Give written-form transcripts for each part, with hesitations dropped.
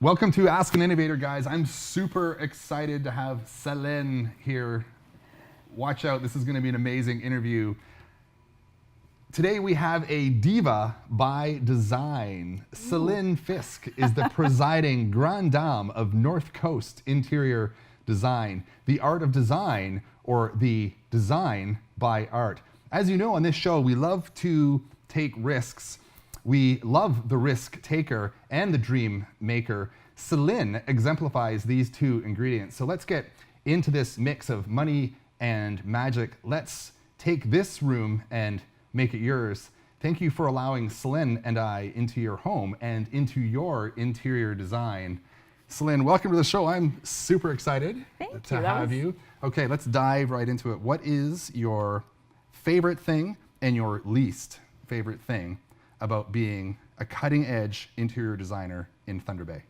Welcome to Ask An Innovator, guys. I'm super excited to have Celine here. Watch out, this is going to be an amazing interview. Today we have a diva by design. Celine Fisk is the presiding grande dame of North Coast interior design, the art of design, or the design by art. As you know, on this show, we love to take risks. We love the risk taker and the dream maker. Celine exemplifies these two ingredients. So let's get into this mix of money and magic. Let's take this room and make it yours. Thank you for allowing Celine and I into your home and into your interior design. Celine, welcome to the show. I'm super excited to have you. Okay, let's dive right into it. What is your favorite thing and your least favorite thing about being a cutting-edge interior designer in Thunder Bay?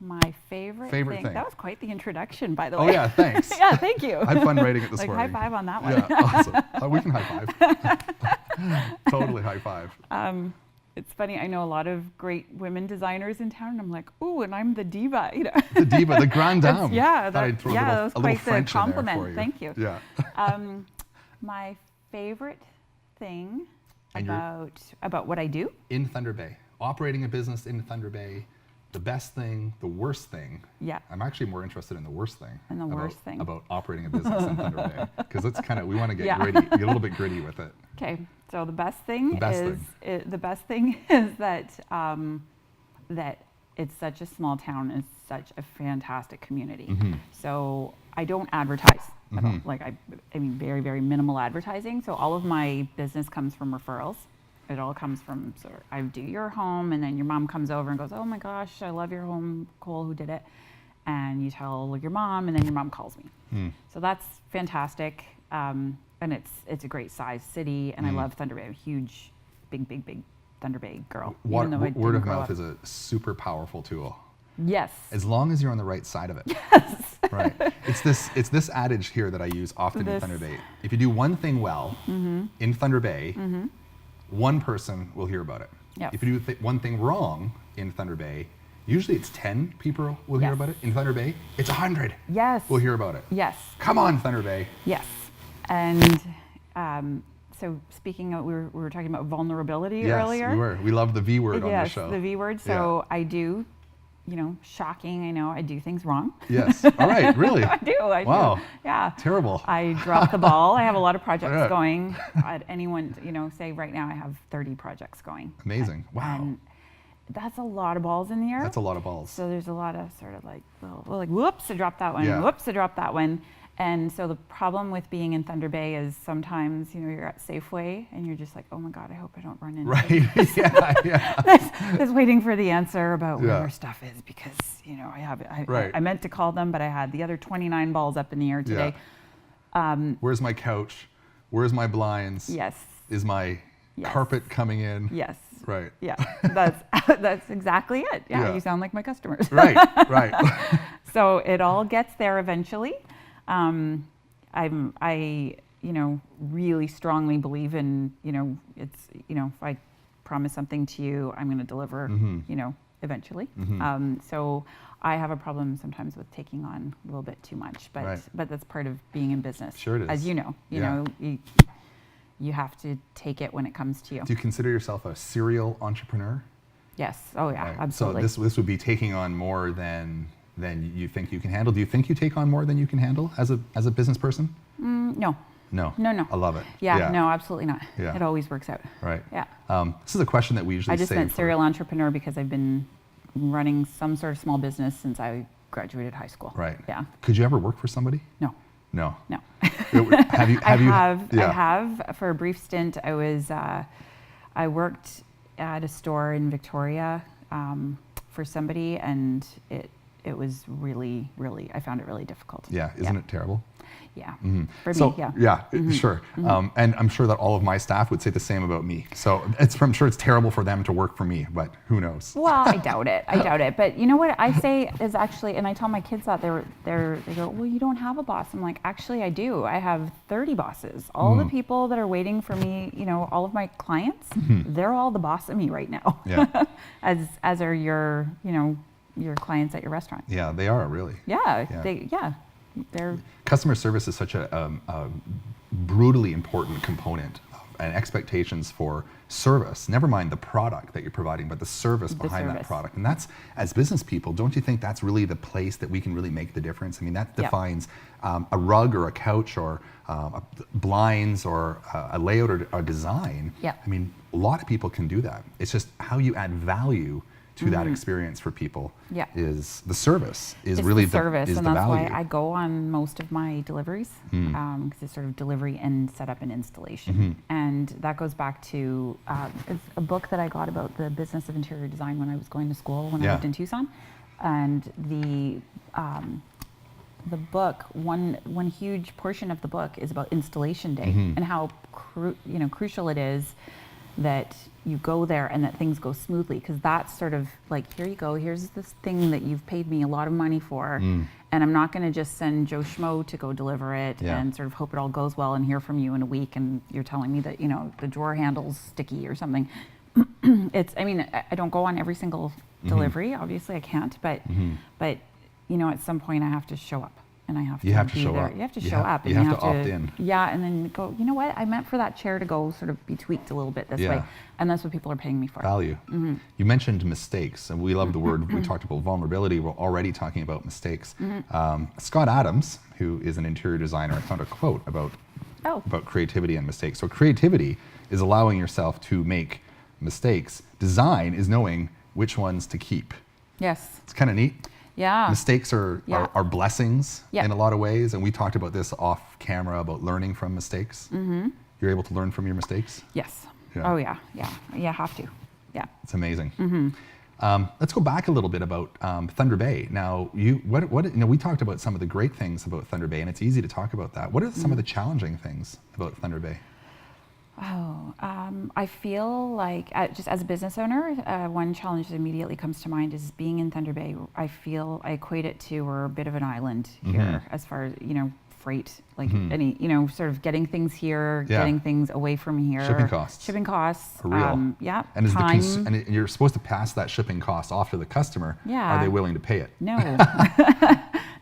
My favorite thing. That was quite the introduction, by the way. Oh yeah, thanks. Yeah, thank you. I had fun writing it this morning. High five on that one. Yeah, awesome. We can high five. Totally high five. It's funny, I know a lot of great women designers in town, and I'm like, ooh, and I'm the diva. You know? The diva, the grande dame. That was quite the compliment. You. Thank you. Yeah. My favorite thing about what I do? In Thunder Bay. Operating a business in Thunder Bay. The best thing, the worst thing. Yeah. I'm actually more interested in the worst thing. And the worst thing. About operating a business in Thunder Bay. Because it's kind of, we want to get gritty, get a little bit gritty with it. Okay, so the best thing is that that it's such a small town, it's such a fantastic community. Mm-hmm. So I don't advertise. Mm-hmm. I mean, very, very minimal advertising. So all of my business comes from referrals. It all comes from, I do your home, and then your mom comes over and goes, oh my gosh, I love your home, Cole, who did it? And you tell your mom, and then your mom calls me. So that's fantastic. And it's a great size city, and I love Thunder Bay. I'm a huge, big Thunder Bay girl. Word of mouth is a super powerful tool. Yes. As long as you're on the right side of it. Yes. Right. It's this adage here that I use often in Thunder Bay. If you do one thing well in Thunder Bay, one person will hear about it. Yep. If you do one thing wrong in Thunder Bay, usually it's 10 people will hear about it. In Thunder Bay, it's 100 will hear about it. Yes. Come on, Thunder Bay. Yes. And so speaking of, we were talking about vulnerability earlier. Yes, we were. We love the V word on the show. Yes, the V word. So I do, shocking, I know, I do things wrong. Yes. All right, really? I do. Wow. Yeah. Terrible. I drop the ball. I have a lot of projects going. At anyone, say right now I have 30 projects going. Amazing. Wow. And that's a lot of balls in the air. That's a lot of balls. So there's a lot of sort of whoops, I dropped that one. Whoops, I dropped that one. And so the problem with being in Thunder Bay is sometimes, you're at Safeway and you're just like, oh my God, I hope I don't run into this. Yeah. Just waiting for the answer about where your stuff is, because, I meant to call them, but I had the other 29 balls up in the air today. Yeah. Where's my couch? Where's my blinds? Yes. Is my carpet coming in? Yes. Right. Yeah. That's exactly it. Yeah. You sound like my customers. Right. So it all gets there eventually. I really strongly believe in, if I promise something to you, I'm going to deliver, eventually. So I have a problem sometimes with taking on a little bit too much, but that's part of being in business. Sure it is. As you know, you have to take it when it comes to you. Do you consider yourself a serial entrepreneur? Yes. Oh yeah, right. absolutely. So this would be taking on more than you think you can handle. Do you think you take on more than you can handle as a business person? No. No. I love it. Yeah. No, absolutely not. Yeah. It always works out. Right. Yeah. This is a question that we usually I just meant serial entrepreneur because I've been running some sort of small business since I graduated high school. Right. Yeah. Could you ever work for somebody? No. Have you? I have for a brief stint. I worked at a store in Victoria for somebody, and it it was really, really, I found it really difficult. Yeah, isn't it terrible? Yeah, Mm-hmm. for me, yeah. Yeah, sure. And I'm sure that all of my staff would say the same about me. So I'm sure it's terrible for them to work for me, but who knows? Well, I doubt it. But you know what I say is actually, and I tell my kids that they go, well, you don't have a boss. I'm like, actually, I do. I have 30 bosses. All the people that are waiting for me, all of my clients, they're all the boss of me right now. Yeah. as are your clients at your restaurant. Yeah, they are really. Yeah. They're Customer service is such a brutally important component and expectations for service. Never mind the product that you're providing, but the service behind that product. And that's, as business people, don't you think that's really the place that we can really make the difference? I mean, that defines a rug or a couch or blinds or a layout or a design. Yeah. I mean, a lot of people can do that. It's just how you add value to that experience for people is the service is really the service, and that's why I go on most of my deliveries because it's sort of delivery and setup and installation, and that goes back to it's a book that I got about the business of interior design when I was going to school when I lived in Tucson, and the book one huge portion of the book is about installation day and how crucial it is that you go there and that things go smoothly, because that's sort of like, here you go, here's this thing that you've paid me a lot of money for, and I'm not going to just send Joe Schmo to go deliver it and sort of hope it all goes well and hear from you in a week and you're telling me that the drawer handle's sticky or something. I don't go on every single delivery, obviously I can't, but at some point I have to show up. And I have to be there. You have to show up. You have to opt in. Yeah, and then go, you know what? I meant for that chair to go sort of be tweaked a little bit this way. And that's what people are paying me for. Value. You mentioned mistakes, and we love the word. We talked about vulnerability. We're already talking about mistakes. Scott Adams, who is an interior designer, I found a quote about creativity and mistakes. So creativity is allowing yourself to make mistakes. Design is knowing which ones to keep. Yes. It's kind of neat. Yeah. Mistakes are blessings in a lot of ways, and we talked about this off camera about learning from mistakes. You're able to learn from your mistakes? Yes. Yeah. Oh yeah, yeah, have to. Yeah. It's amazing. Let's go back a little bit about Thunder Bay. Now, we talked about some of the great things about Thunder Bay, and it's easy to talk about that. What are some of the challenging things about Thunder Bay? I feel like just as a business owner, one challenge that immediately comes to mind is being in Thunder Bay. I equate it to we're a bit of an island here as far as, freight, like any, sort of getting things here, getting things away from here. Shipping costs. Are real. And and you're supposed to pass that shipping cost off to the customer. Yeah. Are they willing to pay it? No.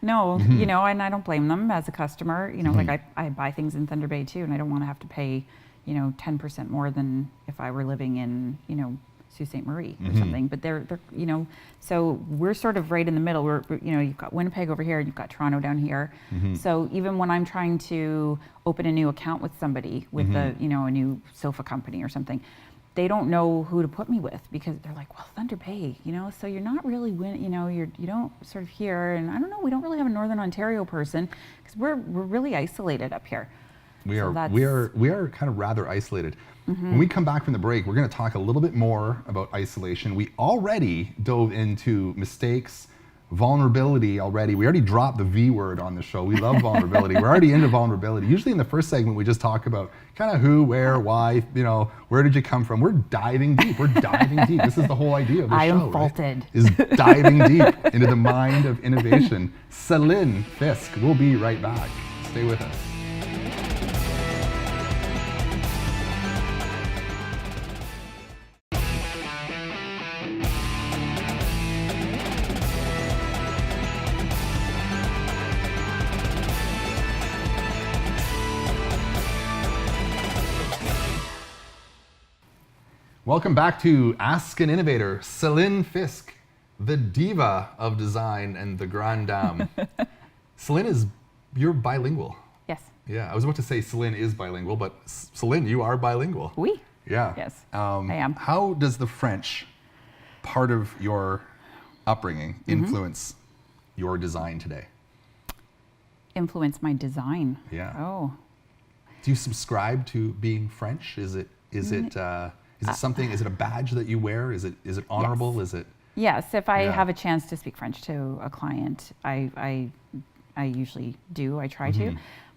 No, and I don't blame them as a customer. Like I buy things in Thunder Bay too, and I don't want to have to pay 10% more than if I were living in, Sault Ste. Marie or something. But they're so we're sort of right in the middle. We're you've got Winnipeg over here and you've got Toronto down here. So even when I'm trying to open a new account with somebody with a new sofa company or something, they don't know who to put me with, because they're like, well, Thunder Bay, so you're not really you don't sort of here, and I don't know, we don't really have a Northern Ontario person, because we're really isolated up here. We are kind of rather isolated. When we come back from the break, we're going to talk a little bit more about isolation. We already dove into mistakes, vulnerability already. We already dropped the V word on the show. We love vulnerability. We're already into vulnerability. Usually in the first segment, we just talk about kind of who, where, why, where did you come from? We're diving deep. This is the whole idea of the show. I am faulted. Right? Is diving deep into the mind of innovation. Celine Fisk. We'll be right back. Stay with us. Welcome back to Ask an Innovator. Celine Fisk, the diva of design and the grande dame. Celine, you're bilingual. Yes. Yeah, I was about to say Celine is bilingual, but Celine, you are bilingual. Oui. Yeah. Yes, I am. How does the French, part of your upbringing, influence your design today? Influence my design? Yeah. Oh. Do you subscribe to being French? Is it something? Is it a badge that you wear? Is it honorable? Yes. Is it? Yes, if I Yeah. have a chance to speak French to a client, I usually do. I try to.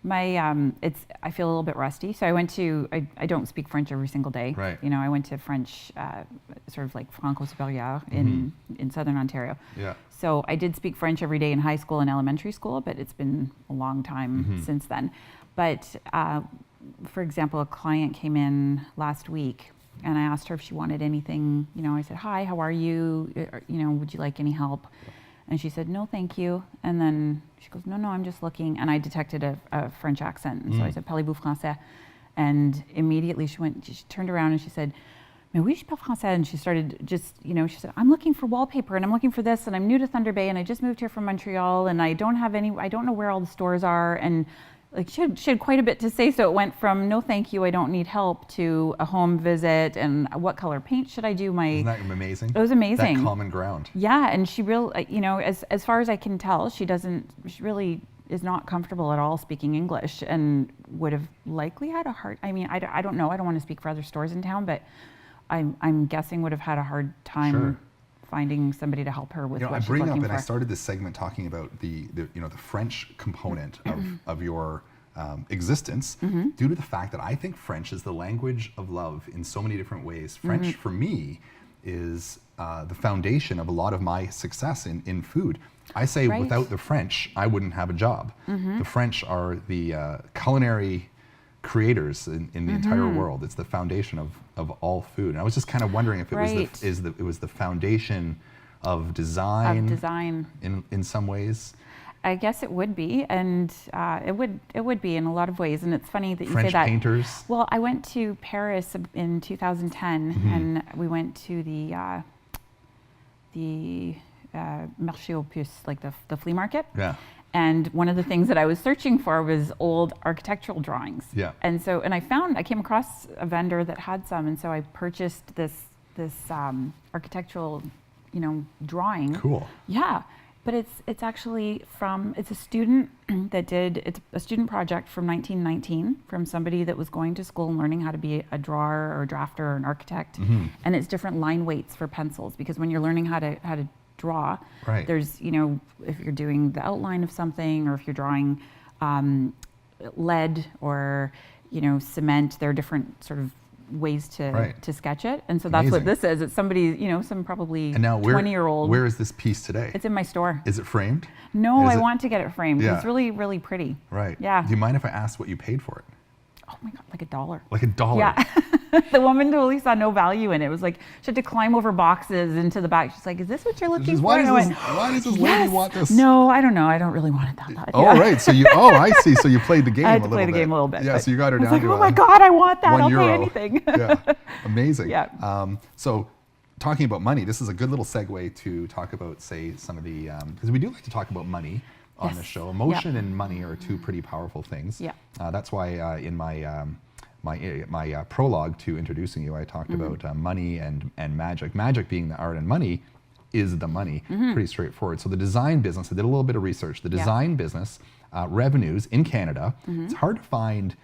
I feel a little bit rusty. So I don't speak French every single day. Right. You know, I went to French, sort of like Franco Supérieur in Southern Ontario. Yeah. So I did speak French every day in high school and elementary school, but it's been a long time since then. But for example, a client came in last week and I asked her if she wanted anything. You know, I said, "Hi, how are you? You know, would you like any help?" And she said, "No, thank you." And then she goes, "No, I'm just looking." And I detected a French accent. And so I said, "Parlez-vous français?" And immediately she turned around and she said, "Mais oui, je parle français." And she started she said, "I'm looking for wallpaper and I'm looking for this and I'm new to Thunder Bay and I just moved here from Montreal and I don't know where all the stores are." And like she had quite a bit to say. So it went from "No, thank you, I don't need help" to a home visit and what color paint should I do. Isn't that amazing? It was amazing. That common ground. Yeah, and she really, as far as I can tell, she really is not comfortable at all speaking English and would have likely had a hard, I don't know, I don't want to speak for other stores in town, but I'm guessing would have had a hard time finding somebody to help her with what she's looking for. I bring up, and I started this segment talking about the French component of your existence due to the fact that I think French is the language of love in so many different ways. French, for me, is the foundation of a lot of my success in food. I say without the French, I wouldn't have a job. The French are the culinary creators in the entire world. It's the foundation of all food. And I was just kind of wondering if it was the foundation of design. In some ways. I guess it would be, and it would be in a lot of ways. And it's funny that you French say that. painters. Well, I went to Paris in 2010, and we went to the marché aux puces, like the flea market. Yeah. And one of the things that I was searching for was old architectural drawings. Yeah. And I came across a vendor that had some, and so I purchased this architectural, drawing. Cool. Yeah. But it's actually it's a student it's a student project from 1919 from somebody that was going to school and learning how to be a drawer or a drafter or an architect. And it's different line weights for pencils, because when you're learning how to draw, there's, if you're doing the outline of something or if you're drawing lead or, cement, there are different sort of ways to sketch it. And so that's what this is. It's somebody, some probably 20-year-old. Where is this piece today? It's in my store. Is it framed? No, I want to get it framed. Yeah. It's really, really pretty. Right. Yeah. Do you mind if I asked what you paid for it? Oh my God, like $1. Like $1? Yeah. The woman totally saw no value in it. It was like she had to climb over boxes into the back. She's like, "Is this what you're looking for?" Why does this lady want this? No, I don't know. I don't really want it that bad. Oh, right. So I see. So you played the game I had to a little play bit. the game a little bit. Yeah, so you got her down like, to "Oh my God, I want that. I'll €1. pay anything." Yeah, amazing. Yeah. So talking about money, this is a good little segue to talk about, say, some of the, because we do like to talk about money on the show. Emotion and money are two pretty powerful things. Yeah. That's why in my prologue to introducing you, I talked about money and magic. Magic being the art, and money is the money. Pretty straightforward. So the design business, I did a little bit of research. The design business revenues in Canada, it's hard to find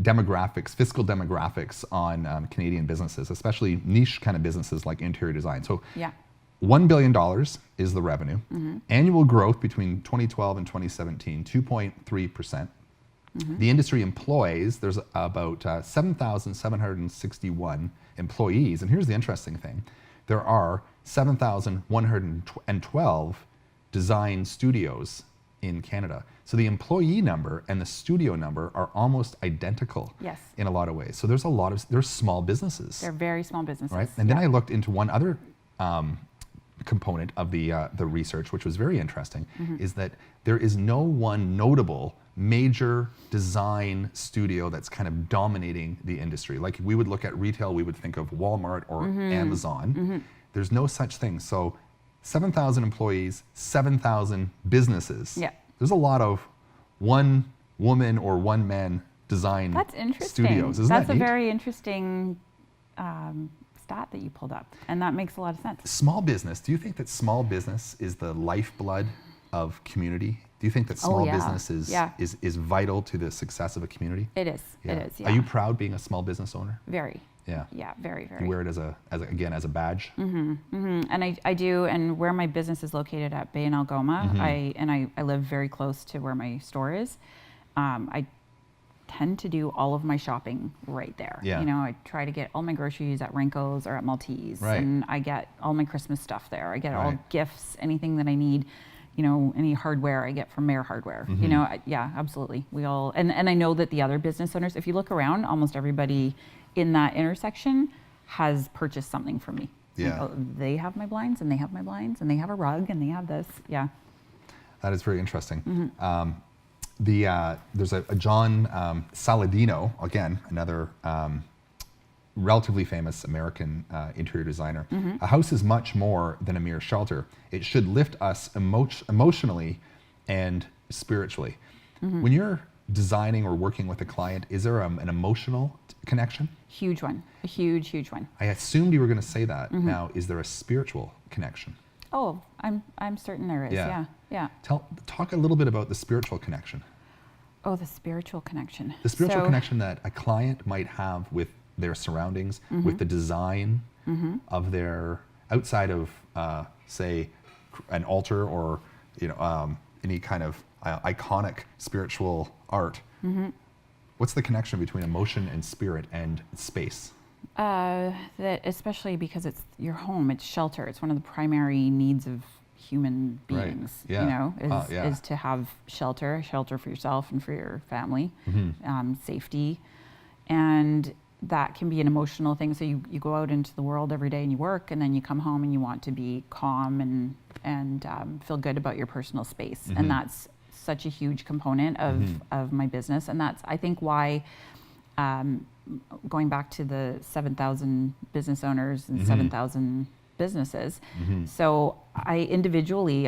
fiscal demographics on Canadian businesses, especially niche kind of businesses like interior design. So $1 billion is the revenue. Annual growth between 2012 and 2017, 2.3%. The industry employs, there's about 7,761 employees. And here's the interesting thing. There are 7,112 design studios in Canada. So the employee number and the studio number are almost identical in a lot of ways. So there's there's small businesses. They're very small businesses. Right? And then I looked into one other component of the research, which was very interesting, is that there is no one notable major design studio that's kind of dominating the industry. Like we would look at retail, we would think of Walmart or Amazon. There's no such thing. So 7,000 employees, 7,000 businesses. Yeah. There's a lot of one woman or one man design studios. Isn't That's that a neat? very interesting stat that you pulled up, and that makes a lot of sense. Small business. Do you think that small business is the lifeblood of community? Do you think that small business is vital to the success of a community? It is. It is. Yeah. Are you proud being a small business owner? Very. Yeah. Yeah. Very. Very. Do you wear it as a badge? Mm-hmm. Mm-hmm. And I do. And where my business is located at Bay and Algoma, I live very close to where my store is. I tend to do all of my shopping right there. Yeah. You know, I try to get all my groceries at Rinko's or at Maltese, and I get all my Christmas stuff there. I get all gifts, anything that I need. You know, any hardware I get from Mayor Hardware. You know, yeah, absolutely. We all, and I know that the other business owners, if you look around, almost everybody in that intersection has purchased something from me. Yeah. Like, oh, they have my blinds, and they have my blinds, and they have a rug, and they have this. Yeah. That is very interesting. There's a John Saladino, again, another relatively famous American interior designer. A house is much more than a mere shelter. It should lift us emotionally and spiritually. When you're designing or working with a client, is there an emotional connection? Huge one. A huge, huge one. I assumed you were going to say that. Now, is there a spiritual connection? Oh, I'm certain there is. Yeah. Talk a little bit about the spiritual connection. Oh, the spiritual connection. The spiritual connection that a client might have with their surroundings, with the design of their, outside of, say, an altar or any kind of iconic spiritual art. What's the connection between emotion and spirit and space? That especially because it's your home, it's shelter. It's one of the primary needs of human beings. Yeah. You know, is to have shelter for yourself and for your family, safety, and that can be an emotional thing. So you go out into the world every day and you work, and then you come home and you want to be calm and feel good about your personal space, and that's such a huge component of my business, and that's I think why. Going back to the 7,000 business owners and 7,000 businesses. So I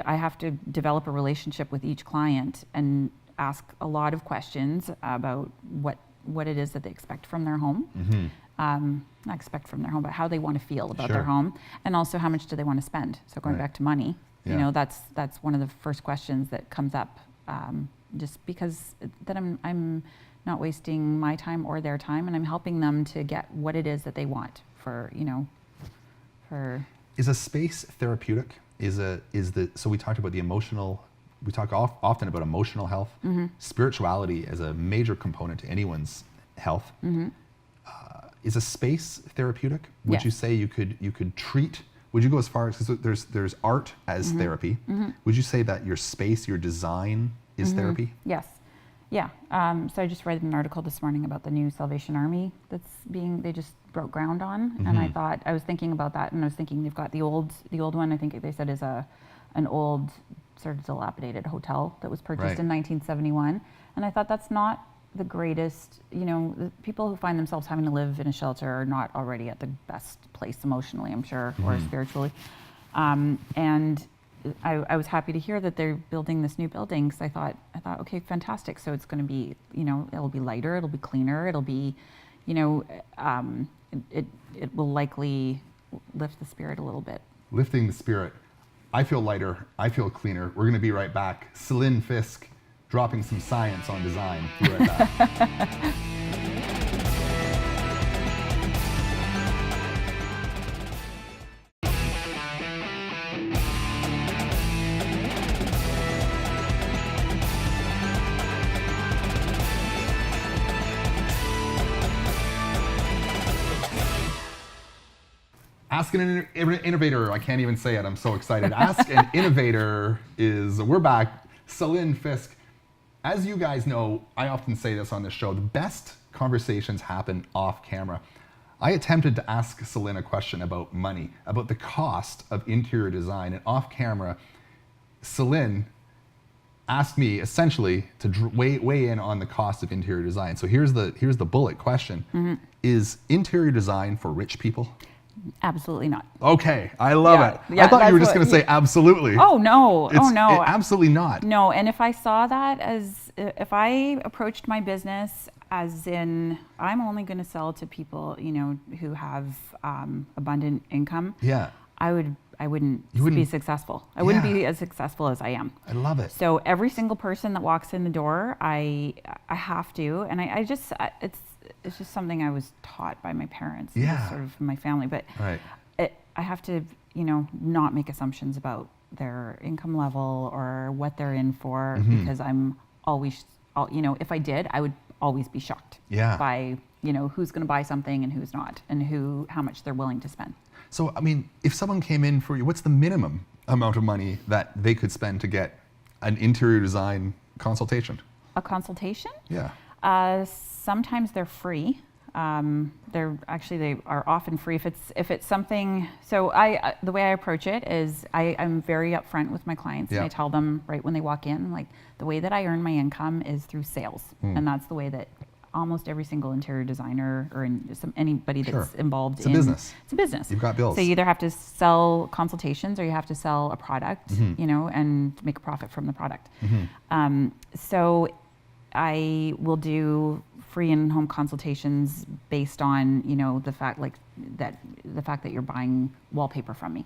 have to develop a relationship with each client and ask a lot of questions about what it is that they expect from their home. Not expect from their home, but how they want to feel about their home, and also how much do they want to spend. So going back to money, you know, that's one of the first questions that comes up, just because then I'm not wasting my time or their time, and I'm helping them to get what it is that they want Is a space therapeutic? So we talked about the emotional, we talk often about emotional health, spirituality as a major component to anyone's health. Is a space therapeutic? Would you say you could treat, would you go as far as, there's art as therapy. Would you say that your space, your design is therapy? Yes. Yeah. So I just read an article this morning about the new Salvation Army they just broke ground on, and I was thinking about that, and I was thinking they've got the old one. I think they said is an old sort of dilapidated hotel that was purchased in 1971, and I thought that's not the greatest. You know, the people who find themselves having to live in a shelter are not already at the best place emotionally, I'm sure, or spiritually, and. I was happy to hear that they're building this new building. So I thought, okay, fantastic. So it's going to be, it'll be lighter, it'll be cleaner, it'll be, it will likely lift the spirit a little bit. Lifting the spirit. I feel lighter. I feel cleaner. We're going to be right back. Celine Fisk dropping some science on design. Be right back. Ask an Innovator. I can't even say it. I'm so excited. Ask an Innovator we're back. Celine Fisk. As you guys know, I often say this on this show, the best conversations happen off camera. I attempted to ask Celine a question about money, about the cost of interior design, and off camera, Celine asked me essentially to weigh in on the cost of interior design. So here's the bullet question. Is interior design for rich people? Absolutely not. Okay, I love it. I thought you were just going to say absolutely. Oh no, absolutely not. No, and if I saw that if I approached my business as in, I'm only going to sell to people, who have abundant income. Yeah. I would be successful. I wouldn't be as successful as I am. I love it. So every single person that walks in the door, I have to, and it's just something I was taught by my parents, and just sort of my family. But I have to, not make assumptions about their income level or what they're in for, because I'm always, if I did, I would always be shocked by, who's going to buy something and who's not, and how much they're willing to spend. So, I mean, if someone came in for you, what's the minimum amount of money that they could spend to get an interior design consultation? A consultation? Yeah. Sometimes they're free. They are often free if it's something. So the way I approach it is I'm very upfront with my clients, and I tell them right when they walk in, like, the way that I earn my income is through sales, and that's the way that almost every single interior designer or anybody that's involved in business. It's a business. You've got bills. So you either have to sell consultations or you have to sell a product, and make a profit from the product. So I will do free in-home consultations based on, the fact that you're buying wallpaper from me,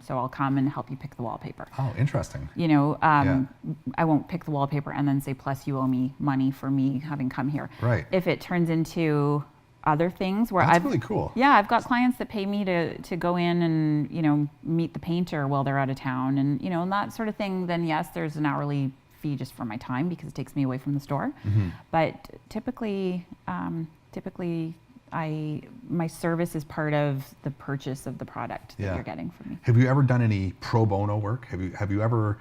so I'll come and help you pick the wallpaper. Oh, interesting. I won't pick the wallpaper and then say, plus you owe me money for me having come here. Right. If it turns into other things where That's really cool. Yeah, I've got clients that pay me to go in and, meet the painter while they're out of town and, and that sort of thing, then yes, there's an hourly fee just for my time because it takes me away from the store. But typically my service is part of the purchase of the product that you're getting from me. Have you ever done any pro bono work? Have you ever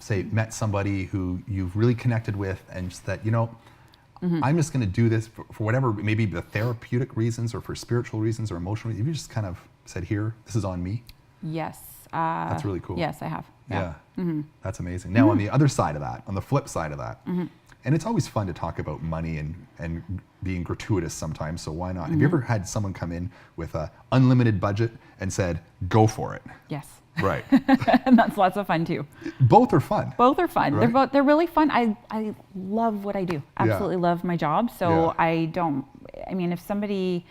say met somebody who you've really connected with and just that, I'm just going to do this for whatever, maybe the therapeutic reasons or for spiritual reasons or emotional reasons? Have you just kind of said, here, this is on me? Yes. That's really cool. Yes, I have. Yeah. That's amazing. Now, on the other side of that, on the flip side of that, and it's always fun to talk about money and being gratuitous sometimes, so why not? Have you ever had someone come in with an unlimited budget and said, go for it? Yes. Right. And that's lots of fun too. Both are fun. Both are fun. Right? They're really fun. I love what I do. Absolutely love my job. So if somebody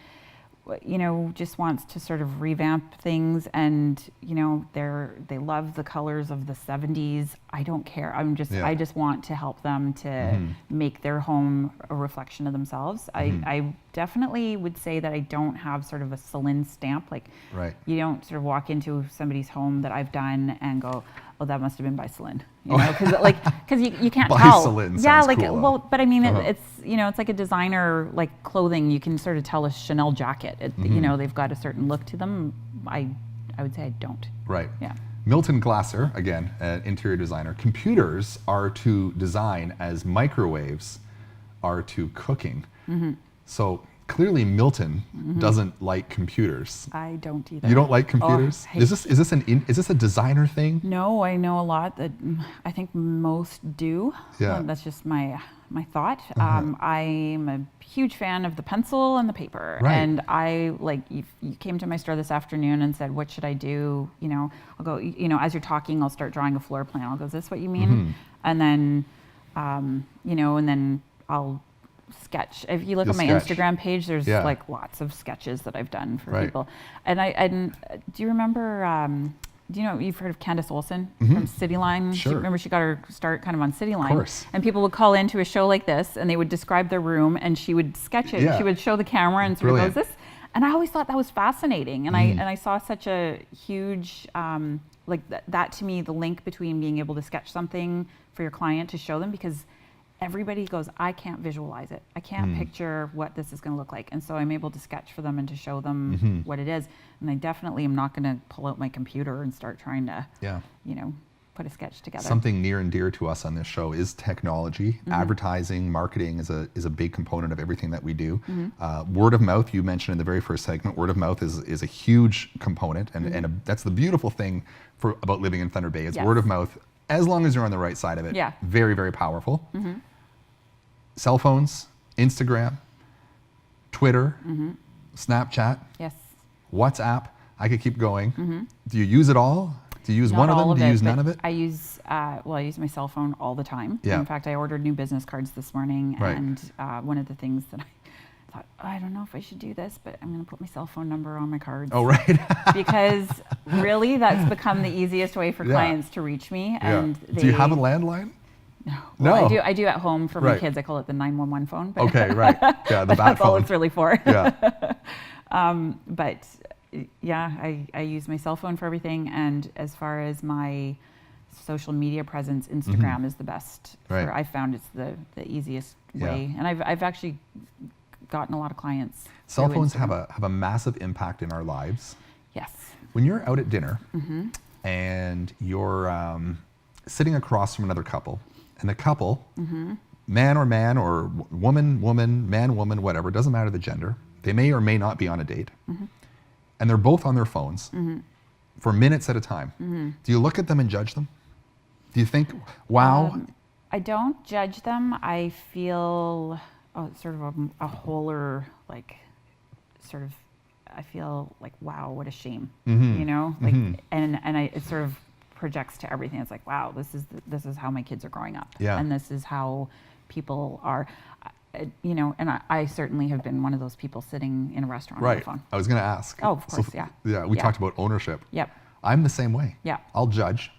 just wants to sort of revamp things and, they love the colors of the 70s. I don't care. I just want to help them to make their home a reflection of themselves. I definitely would say that I don't have sort of a Celine stamp. Like, you don't sort of walk into somebody's home that I've done and go, oh, that must have been by Celine, because you can't by tell. Celine Yeah, sounds cool, well, but I mean, it's it's like a designer, like clothing. You can sort of tell a Chanel jacket. They've got a certain look to them. I would say I don't. Right. Yeah. Milton Glasser, again, an interior designer. Computers are to design as microwaves are to cooking. So clearly Milton doesn't like computers. I don't either. You don't like computers? Is this a designer thing? No, I know a lot that I think most do. Yeah. That's just my thought. I'm a huge fan of the pencil and the paper. Right. And you came to my store this afternoon and said, what should I do? I'll go, as you're talking, I'll start drawing a floor plan. I'll go, is this what you mean? And then, and then I'll sketch. If you look at my Instagram page, there's like lots of sketches that I've done for people. And do you remember, you've heard of Candace Olsen from Cityline? Sure. Remember she got her start kind of on Cityline. Of course. And people would call into a show like this and they would describe their room and she would sketch it. Yeah. She would show the camera and sort of goes this. And I always thought that was fascinating. And I saw such a huge, that to me, the link between being able to sketch something for your client to show them, because everybody goes, I can't visualize it. I can't picture what this is going to look like. And so I'm able to sketch for them and to show them what it is. And I definitely am not going to pull out my computer and start trying to, put a sketch together. Something near and dear to us on this show is technology. Advertising, marketing is a big component of everything that we do. Word of mouth, you mentioned in the very first segment, word of mouth is a huge component. And that's the beautiful thing about living in Thunder Bay is word of mouth, as long as you're on the right side of it. Yeah. Very, very powerful. Cell phones, Instagram, Twitter, Snapchat, WhatsApp. I could keep going. Do you use it all? Do you use one of them? Do you use none of it? I use I use my cell phone all the time. Yeah. In fact, I ordered new business cards this morning, and one of the things that I thought, I don't know if I should do this, but I'm going to put my cell phone number on my cards. Oh, right. Because really, that's become the easiest way for clients to reach me. And do you have a landline? No. No. Well, I do at home for my kids. I call it the 911 phone. But okay, right. Yeah, the bat that's phone. all it's really for. Yeah. But yeah, I use my cell phone for everything. And as far as my social media presence, Instagram is the best. Right. I found it's the easiest way. And I've actually gotten a lot of clients. Cell phones have a massive impact in our lives. Yes. When you're out at dinner and you're sitting across from another couple, and the couple, man or woman, man, woman, whatever, doesn't matter the gender, they may or may not be on a date, and they're both on their phones for minutes at a time. Do you look at them and judge them? Do you think, wow? I don't judge them. I feel sort of a wholer, like, sort of, I feel like, wow, what a shame, you know? Like, it sort of projects to everything. It's like, wow, this is how my kids are growing up, and this is how people are, you know. And I certainly have been one of those people sitting in a restaurant on the phone. I was going to ask. Oh, of course, Yeah, we talked about ownership. Yep. I'm the same way. Yeah. I'll judge,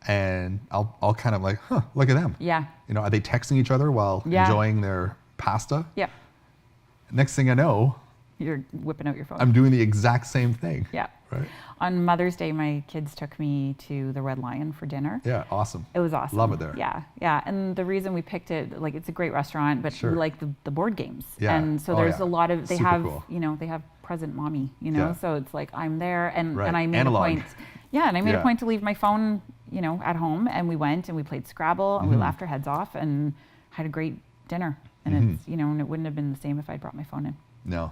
and I'll kind of like, look at them. Yeah. You know, are they texting each other while enjoying their pasta? Yep. Next thing I know, you're whipping out your phone. I'm doing the exact same thing. Yeah. Right. On Mother's Day, my kids took me to the Red Lion for dinner. Yeah, awesome. It was awesome. Love it there. Yeah, yeah. And the reason we picked it, like, it's a great restaurant, but we like the board games. Yeah. And so there's a lot of, they Super have, cool. you know, they have present mommy, you know, so it's like I'm there and I made Analog. a point. Yeah, and I made a point to leave my phone, you know, at home, and we went and we played Scrabble and we laughed our heads off and had a great dinner. And it's, you know, and it wouldn't have been the same if I'd brought my phone in. No.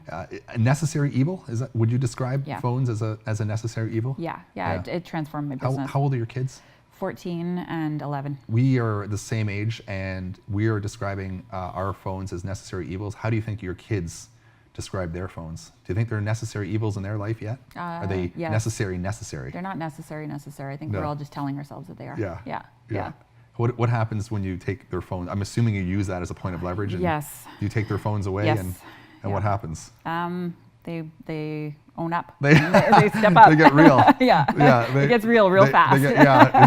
A necessary evil? Would you describe phones as a necessary evil? Yeah. It transformed my business. How old are your kids? 14 and 11. We are the same age, and we are describing our phones as necessary evils. How do you think your kids describe their phones? Do you think they're necessary evils in their life yet? Are they necessary? They're not necessary. I think we're all just telling ourselves that they are. Yeah. What happens when you take their phone? I'm assuming you use that as a point of leverage. And yes. You take their phones away, and what happens? They own up. They step up. They get real. It gets real fast. Isn't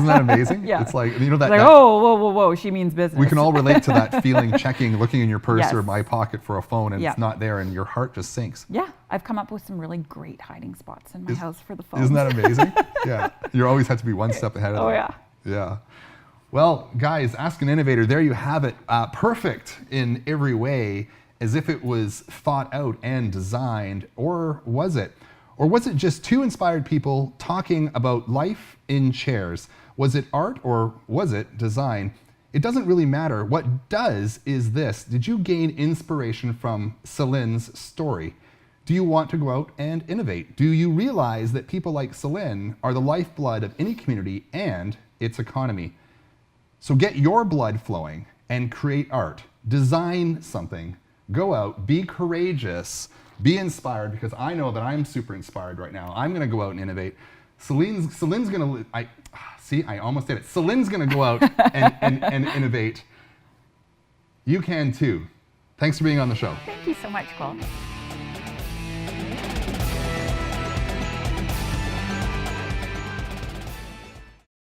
that amazing? It's like, you know, that. Like, whoa, she means business. We can all relate to that feeling, looking in your purse or my pocket for a phone, and it's not there, and your heart just sinks. Yeah, I've come up with some really great hiding spots in my house for the phone. Isn't that amazing? Yeah, you always have to be one step ahead of them. Yeah. Well, guys, Ask an Innovator, there you have it. Perfect in every way, as if it was thought out and designed, or was it? Or was it just two inspired people talking about life in chairs? Was it art or was it design? It doesn't really matter. What does is this: did you gain inspiration from Celine's story? Do you want to go out and innovate? Do you realize that people like Celine are the lifeblood of any community and its economy? So get your blood flowing and create art. Design something. Go out, be courageous, be inspired, because I know that I'm super inspired right now. I'm going to go out and innovate. Celine's going to, I almost did it. Celine's going to go out and innovate. You can too. Thanks for being on the show. Thank you so much, Cole.